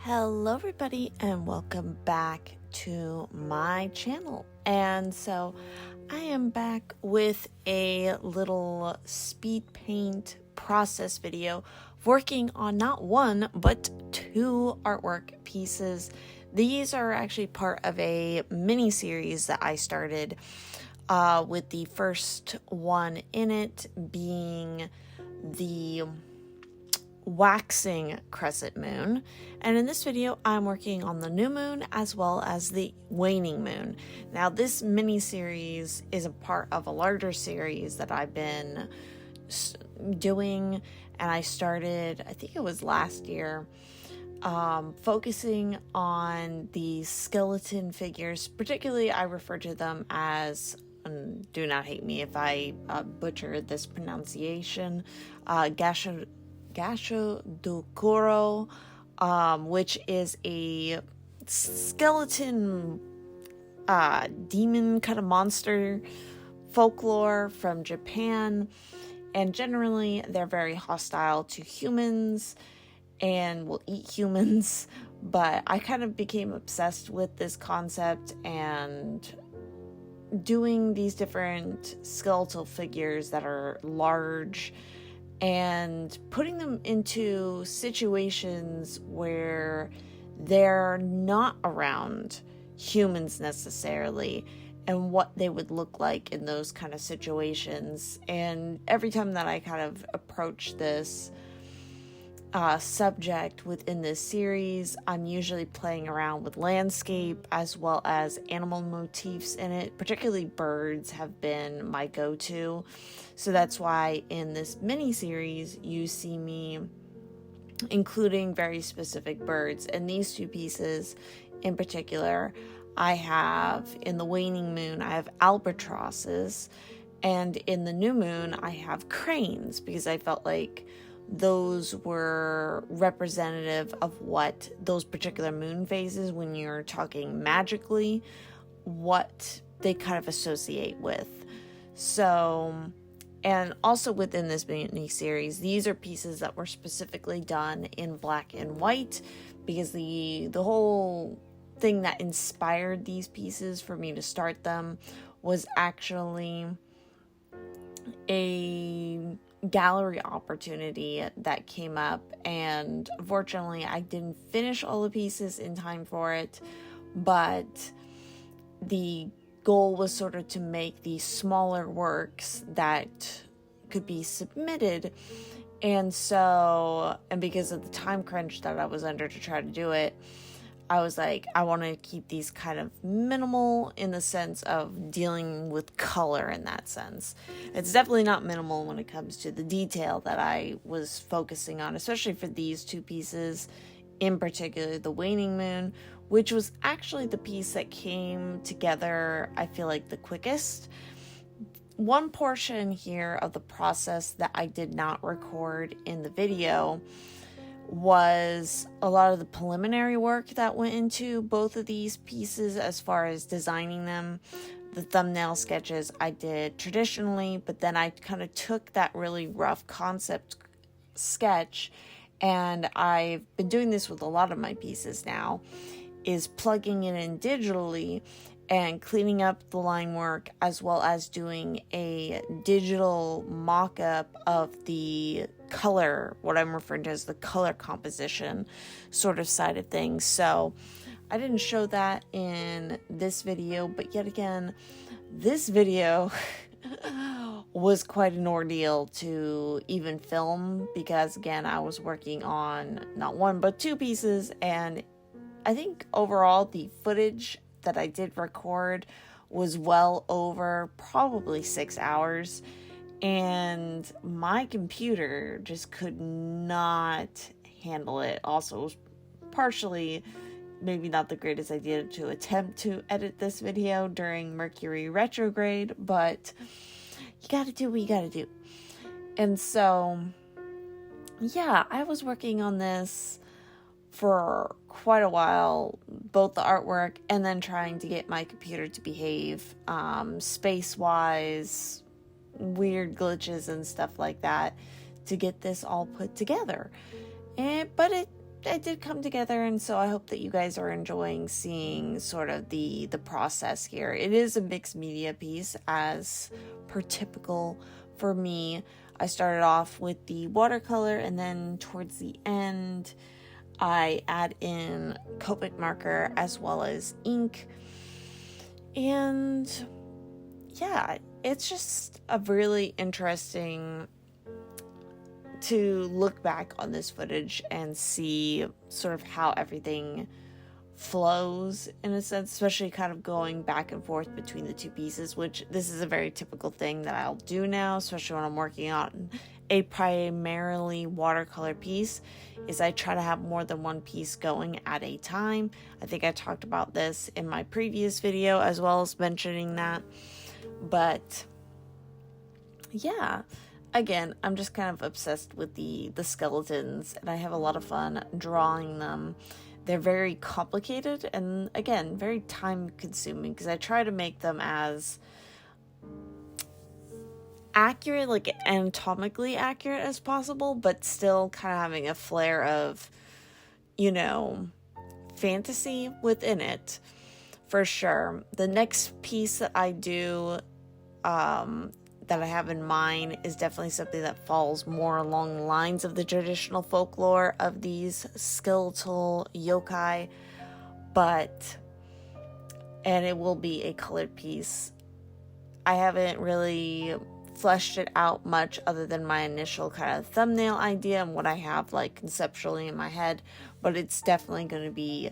Hello everybody and welcome back to my channel. And so I am back with a little speed paint process video working on not one but two artwork pieces. These are actually part of a mini series that I started with the first one in it being the waxing crescent moon, and in this video I'm working on the new moon as well as the waning moon. Now this mini series is a part of a larger series that I've been doing, and I started, I think it was last year, focusing on the skeleton figures. Particularly I refer to them as, and do not hate me if I butcher this pronunciation, Gashadokuro, which is a skeleton demon kind of monster folklore from Japan, and generally they're very hostile to humans and will eat humans, but I kind of became obsessed with this concept and doing these different skeletal figures that are large and putting them into situations where they're not around humans necessarily, and what they would look like in those kind of situations. And every time that I kind of approach this subject within this series, I'm usually playing around with landscape as well as animal motifs in it. Particularly birds have been my go-to, so that's why in this mini series you see me including very specific birds. And these two pieces in particular, I have in the waning moon I have albatrosses, and in the new moon I have cranes, because I felt like those were representative of what those particular moon phases, when you're talking magically, what they kind of associate with. So, and also within this mini series, these are pieces that were specifically done in black and white, because the whole thing that inspired these pieces for me to start them was actually a gallery opportunity that came up, and unfortunately I didn't finish all the pieces in time for it, but the goal was sort of to make these smaller works that could be submitted. And so, and because of the time crunch that I was under to try to do it, I was like, I want to keep these kind of minimal in the sense of dealing with color in that sense. It's definitely not minimal when it comes to the detail that I was focusing on, especially for these two pieces, in particular the waning moon, which was actually the piece that came together, I feel like, the quickest. One portion here of the process that I did not record in the video was a lot of the preliminary work that went into both of these pieces as far as designing them. The thumbnail sketches I did traditionally, but then I kind of took that really rough concept sketch, and I've been doing this with a lot of my pieces now, is plugging it in digitally and cleaning up the line work, as well as doing a digital mock-up of the color, what I'm referring to as the color composition sort of side of things. So I didn't show that in this video, but yet again, this video was quite an ordeal to even film, because again, I was working on not one but two pieces, and I think overall the footage that I did record was well over probably 6 hours, and my computer just could not handle it. Also, it was partially maybe not the greatest idea to attempt to edit this video during Mercury retrograde, but you gotta do what you gotta do. And so, yeah, I was working on this for quite a while, both the artwork and then trying to get my computer to behave space-wise, weird glitches and stuff like that, to get this all put together. But it did come together, and so I hope that you guys are enjoying seeing sort of the process here. It is a mixed media piece, as per typical for me. I started off with the watercolor, and then towards the end I add in Copic marker as well as ink. And yeah, it's just a really interesting to look back on this footage and see sort of how everything flows in a sense, especially kind of going back and forth between the two pieces, which this is a very typical thing that I'll do now, especially when I'm working on a primarily watercolor piece, is I try to have more than one piece going at a time. I think I talked about this in my previous video as well as mentioning that, but yeah. Again, I'm just kind of obsessed with the skeletons, and I have a lot of fun drawing them. They're very complicated and, again, very time-consuming, because I try to make them as accurate, like anatomically accurate as possible, but still kind of having a flair of, fantasy within it, for sure. The next piece that I do, that I have in mind, is definitely something that falls more along the lines of the traditional folklore of these skeletal yokai, and it will be a colored piece. I haven't really fleshed it out much other than my initial kind of thumbnail idea and what I have like conceptually in my head, but it's definitely going to be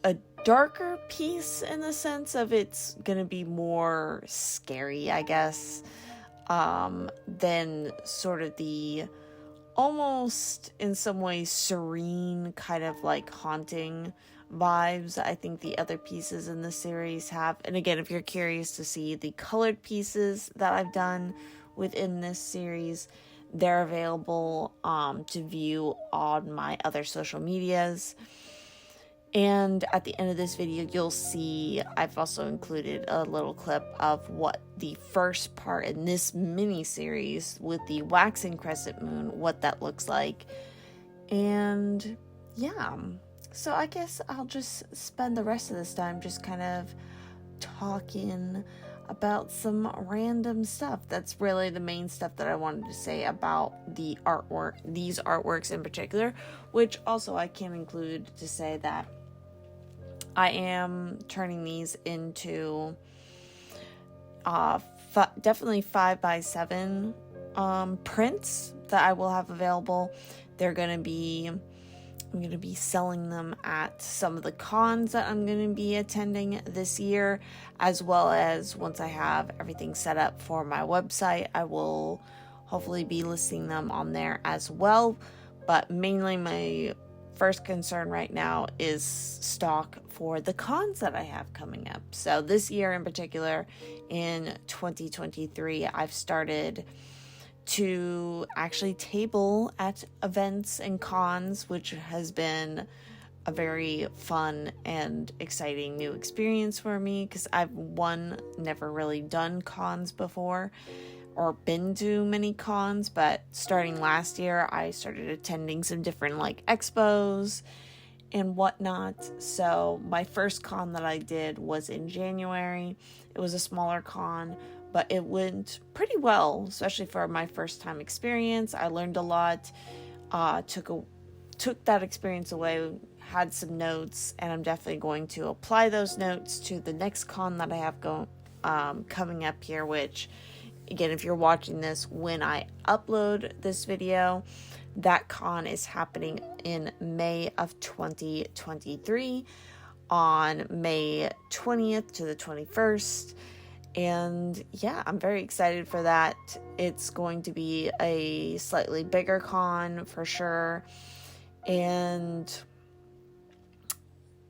a darker piece in the sense of it's gonna be more scary, I guess, than sort of the almost in some ways serene kind of like haunting vibes I think the other pieces in the series have. And again, if you're curious to see the colored pieces that I've done within this series, they're available to view on my other social medias. And at the end of this video, you'll see I've also included a little clip of what the first part in this mini-series with the waxing crescent moon, what that looks like. And yeah, so I guess I'll just spend the rest of this time just kind of talking about some random stuff. That's really the main stuff that I wanted to say about the artwork, these artworks in particular, which also I can include to say that I am turning these into definitely 5x7 prints that I will have available. I'm going to be selling them at some of the cons that I'm going to be attending this year, as well as once I have everything set up for my website, I will hopefully be listing them on there as well. But mainly my first concern right now is stock for the cons that I have coming up. So this year in particular, in 2023, I've started to actually table at events and cons, which has been a very fun and exciting new experience for me, because I've never really done cons before or been to many cons, but starting last year I started attending some different like expos and whatnot. So my first con that I did was in January. It was a smaller con, but it went pretty well, especially for my first time experience. I learned a lot, took that experience away, had some notes, and I'm definitely going to apply those notes to the next con that I have coming up here, which, again, if you're watching this when I upload this video, that con is happening in May of 2023 on May 20th to the 21st. And yeah, I'm very excited for that. It's going to be a slightly bigger con for sure. And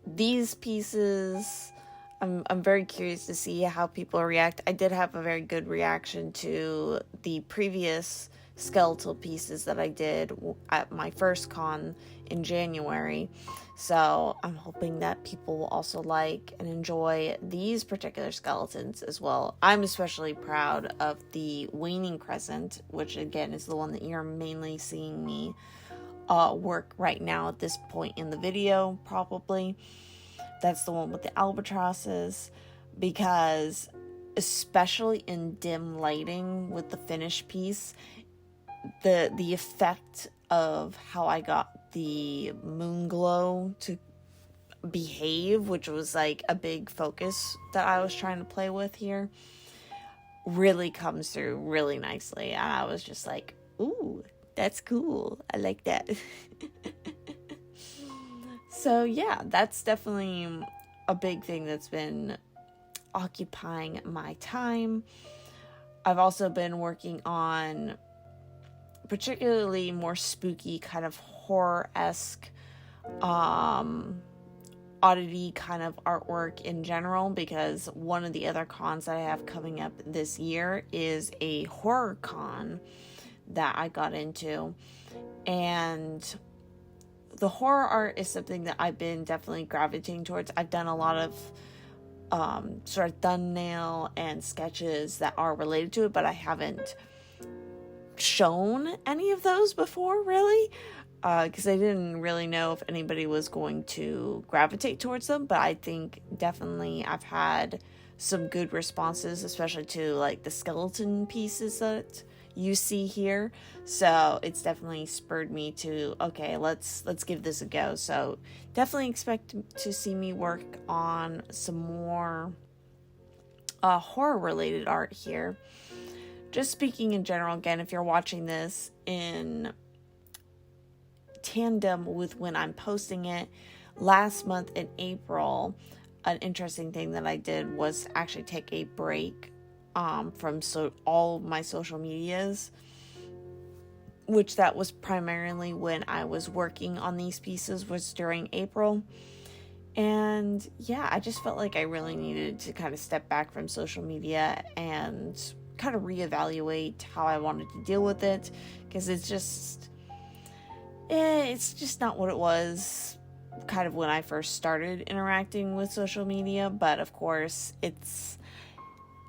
these pieces, I'm very curious to see how people react. I did have a very good reaction to the previous skeletal pieces that I did at my first con in January. So I'm hoping that people will also like and enjoy these particular skeletons as well. I'm especially proud of the waning crescent, which again is the one that you're mainly seeing me work right now at this point in the video, probably. That's the one with the albatrosses, because especially in dim lighting with the finished piece, the effect of how I got the moon glow to behave, which was like a big focus that I was trying to play with here, really comes through really nicely. And I was just like, ooh, that's cool. I like that. So yeah, that's definitely a big thing that's been occupying my time. I've also been working on particularly more spooky, kind of horror-esque, oddity kind of artwork in general, because one of the other cons that I have coming up this year is a horror con that I got into. And the horror art is something that I've been definitely gravitating towards. I've done a lot of sort of thumbnail and sketches that are related to it, but I haven't shown any of those before, really, because I didn't really know if anybody was going to gravitate towards them. But I think definitely I've had some good responses, especially to like the skeleton pieces that you see here. So it's definitely spurred me to, okay, let's give this a go. So definitely expect to see me work on some more horror related art here. Just speaking in general, again, if you're watching this in tandem with when I'm posting it, last month in April, an interesting thing that I did was actually take a break from all my social medias, which that was primarily when I was working on these pieces, was during April. And yeah, I just felt like I really needed to kind of step back from social media and kind of reevaluate how I wanted to deal with it, because it's just not what it was kind of when I first started interacting with social media. But of course, it's,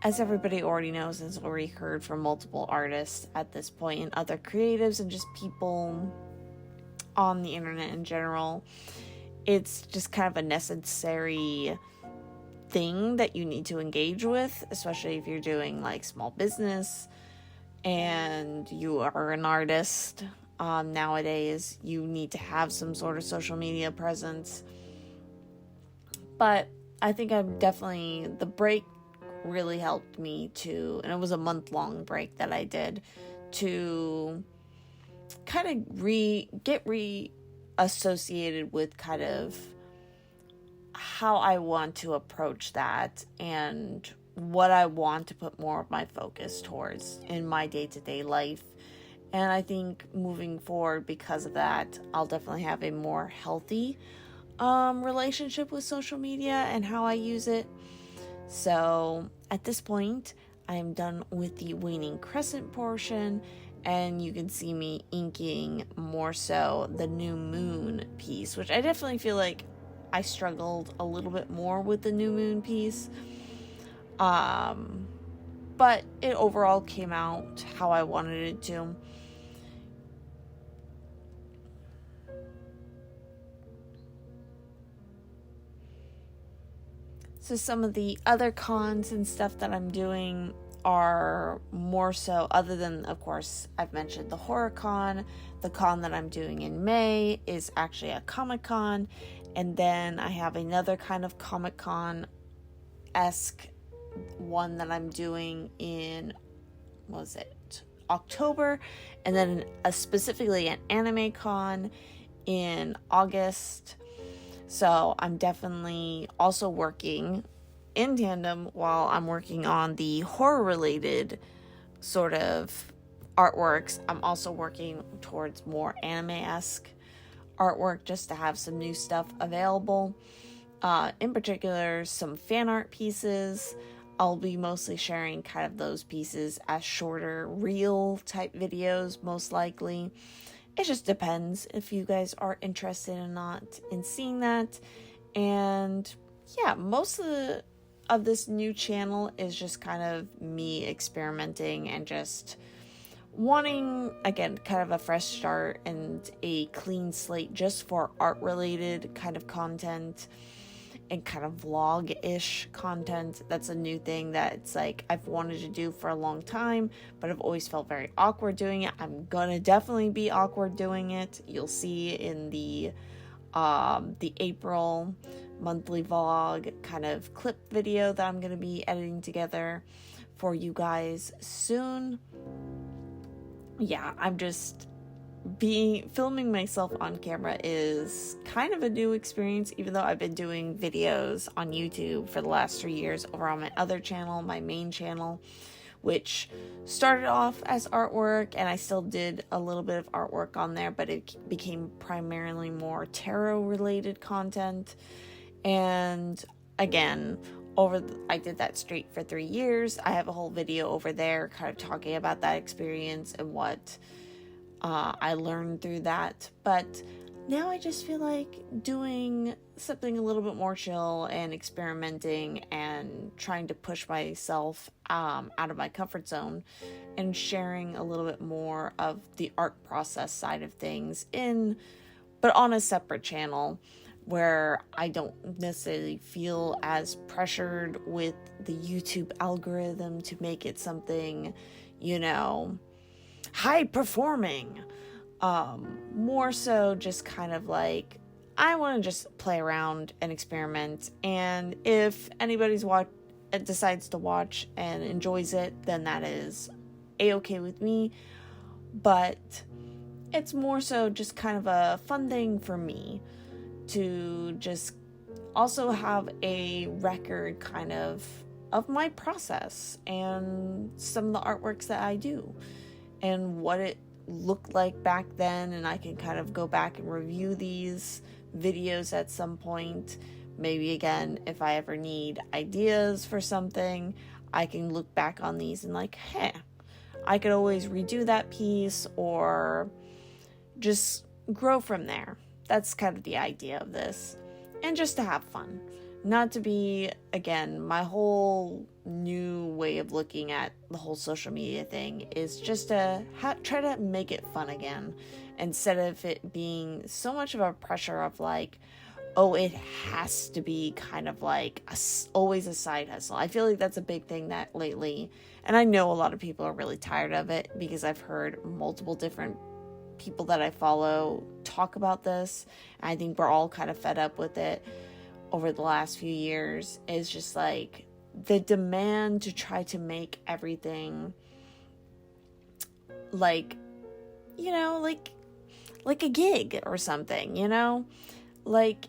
as everybody already knows, and has already heard from multiple artists at this point and other creatives and just people on the internet in general, it's just kind of a necessary thing that you need to engage with, especially if you're doing like small business and you are an artist. Nowadays you need to have some sort of social media presence. But I think the break really helped me to, and it was a month-long break that I did, to kind of get reassociated with kind of how I want to approach that and what I want to put more of my focus towards in my day-to-day life. And I think moving forward, because of that, I'll definitely have a more healthy relationship with social media and how I use it. So at this point, I am done with the waning crescent portion, and you can see me inking more so the new moon piece, which I definitely feel like I struggled a little bit more with the new moon piece. But it overall came out how I wanted it to. So some of the other cons and stuff that I'm doing are more so, other than, of course, I've mentioned the horror con. The con that I'm doing in May is actually a Comic-Con. And then I have another kind of Comic-Con-esque one that I'm doing in, October. And then specifically an anime con in August. So I'm definitely also working in tandem while I'm working on the horror-related sort of artworks. I'm also working towards more anime-esque artwork just to have some new stuff available. In particular, some fan art pieces. I'll be mostly sharing kind of those pieces as shorter reel type videos, most likely. It just depends if you guys are interested or not in seeing that. And yeah, most of this new channel is just kind of me experimenting and just wanting, again, kind of a fresh start and a clean slate just for art related kind of content and kind of vlog-ish content. That's a new thing that it's like I've wanted to do for a long time, but I've always felt very awkward doing it. I'm gonna definitely be awkward doing it. You'll see in the April monthly vlog kind of clip video that I'm gonna be editing together for you guys soon. Yeah, I'm just filming myself on camera is kind of a new experience, even though I've been doing videos on YouTube for the last 3 years over on my other channel, my main channel, which started off as artwork, and I still did a little bit of artwork on there, but it became primarily more tarot related content. And again, I did that straight for 3 years. I have a whole video over there kind of talking about that experience and what I learned through that. But now I just feel like doing something a little bit more chill and experimenting and trying to push myself out of my comfort zone and sharing a little bit more of the art process side of things but on a separate channel, where I don't necessarily feel as pressured with the YouTube algorithm to make it something, high performing. More so just kind of like, I want to just play around and experiment, and if anybody decides to watch and enjoys it, then that is a-okay with me. But it's more so just kind of a fun thing for me to just also have a record kind of my process and some of the artworks that I do and what it looked like back then. And I can kind of go back and review these videos at some point. Maybe again, if I ever need ideas for something, I can look back on these and like, hey, I could always redo that piece or just grow from there. That's kind of the idea of this. And just to have fun. Not to be, again, my whole new way of looking at the whole social media thing is just to try to make it fun again. Instead of it being so much of a pressure of like, oh, it has to be kind of like always a side hustle. I feel like that's a big thing that lately, and I know a lot of people are really tired of it because I've heard multiple different people that I follow talk about this. I think we're all kind of fed up with it over the last few years. Is just like the demand to try to make everything like a gig or something, like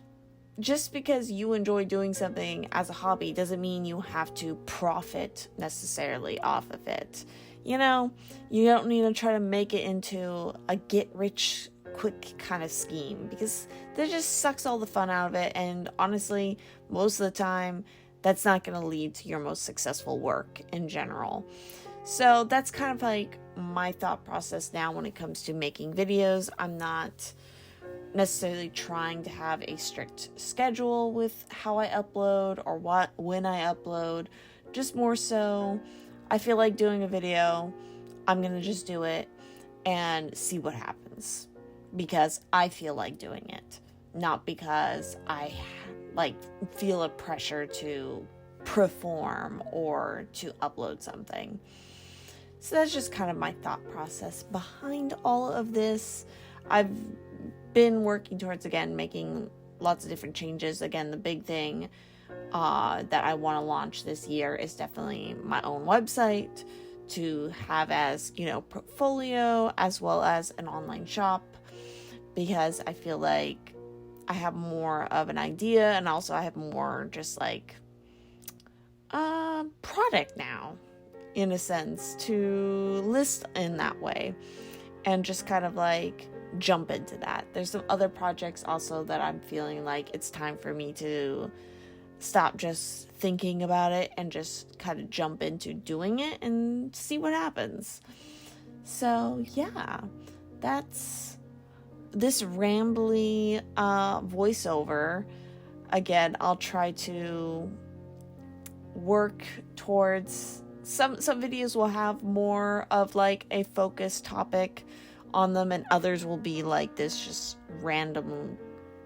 just because you enjoy doing something as a hobby doesn't mean you have to profit necessarily off of it. You don't need to try to make it into a get-rich-quick kind of scheme, because that just sucks all the fun out of it, and honestly, most of the time, that's not going to lead to your most successful work in general. So that's kind of like my thought process now when it comes to making videos. I'm not necessarily trying to have a strict schedule with how I upload or when I upload, just more so I feel like doing a video, I'm going to just do it and see what happens because I feel like doing it, not because I feel a pressure to perform or to upload something. So that's just kind of my thought process behind all of this. I've been working towards, again, making lots of different changes. Again, the big thing that I want to launch this year is definitely my own website to have as, portfolio as well as an online shop, because I feel like I have more of an idea and also I have more just like product now, in a sense, to list in that way and just kind of like jump into that. There's some other projects also that I'm feeling like it's time for me to stop just thinking about it and just kind of jump into doing it and see what happens. So yeah, that's this rambly voiceover. Again, I'll try to work towards some videos will have more of like a focused topic on them, and others will be like this just random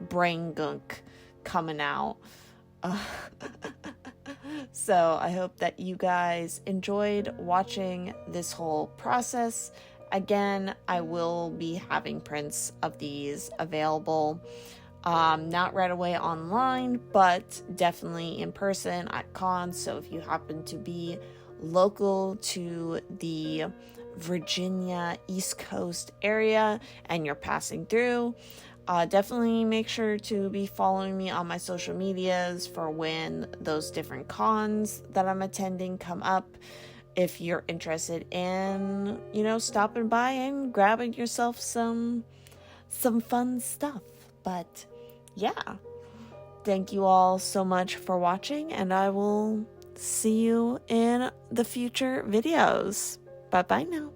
brain gunk coming out. So I hope that you guys enjoyed watching this whole process. Again, I will be having prints of these available, not right away online, but definitely in person at cons. So if you happen to be local to the Virginia East Coast area and you're passing through, definitely make sure to be following me on my social medias for when those different cons that I'm attending come up, if you're interested in, stopping by and grabbing yourself some fun stuff. But yeah, thank you all so much for watching, and I will see you in the future videos. Bye bye now.